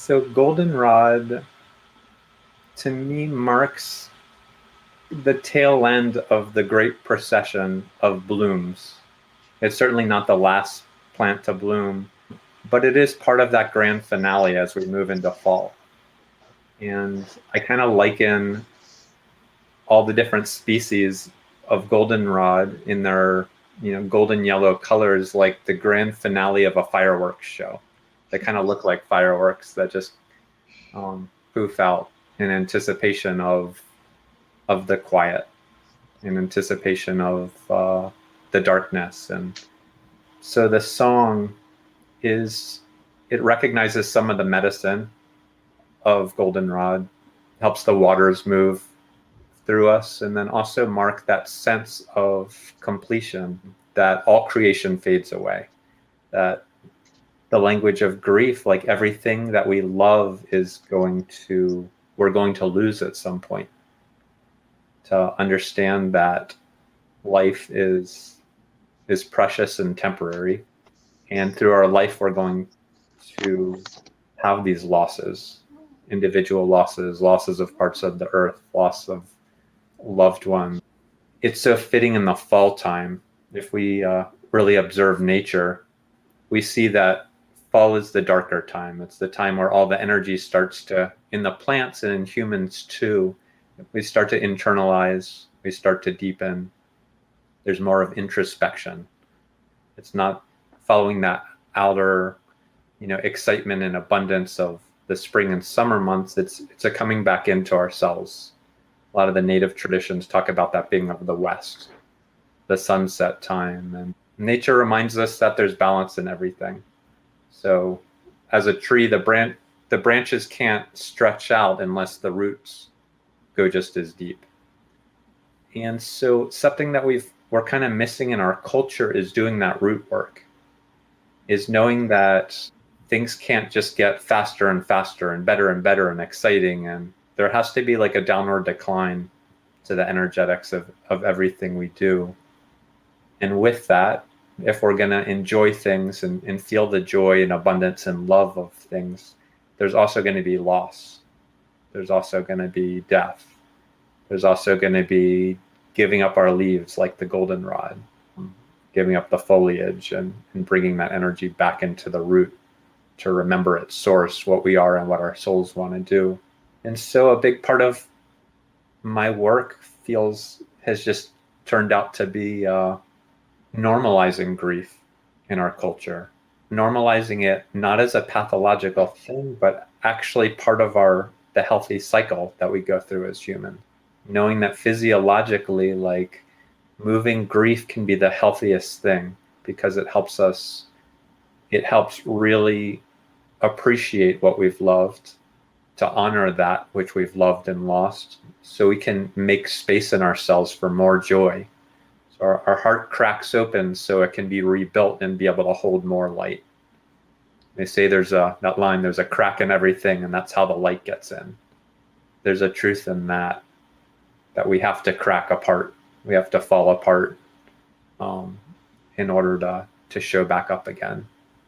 So goldenrod to me marks the tail end of the great procession of blooms. It's certainly not the last plant to bloom, but it is part of that grand finale as we move into fall. And I kind of liken all the different species of goldenrod in their golden yellow colors like the grand finale of a fireworks show. They kind of look like fireworks that just poof out in anticipation of the quiet, in anticipation of the darkness. And so the song it recognizes some of the medicine of goldenrod, helps the waters move through us, and then also mark that sense of completion, that all creation fades away, that the language of grief, like everything that we love we're going to lose at some point. To understand that life is precious and temporary, and through our life we're going to have these losses, individual losses of parts of the earth, loss of loved ones. It's so fitting in the fall time. If we really observe nature, we see that fall is the darker time. It's the time where all the energy starts to, in the plants and in humans too, we start to internalize, we start to deepen. There's more of introspection. It's not following that outer, excitement and abundance of the spring and summer months. It's a coming back into ourselves. A lot of the native traditions talk about that being of the West, the sunset time. And nature reminds us that there's balance in everything. So as a tree, the branches can't stretch out unless the roots go just as deep. And so something that we're kind of missing in our culture is doing that root work, is knowing that things can't just get faster and faster and better and exciting. And there has to be like a downward decline to the energetics of everything we do. And with that, if we're going to enjoy things and feel the joy and abundance and love of things, there's also going to be loss. There's also going to be death. There's also going to be giving up our leaves like the goldenrod, giving up the foliage and bringing that energy back into the root to remember its source, what we are and what our souls want to do. And so a big part of my work has just turned out to be normalizing grief in our culture, normalizing it not as a pathological thing, but actually part of the healthy cycle that we go through as humans. Knowing that physiologically, like moving grief can be the healthiest thing because it helps really appreciate what we've loved, to honor that which we've loved and lost, so we can make space in ourselves for more joy. So our heart cracks open so it can be rebuilt and be able to hold more light. They say there's a crack in everything, and that's how the light gets in. There's a truth in that we have to crack apart. We have to fall apart in order to show back up again.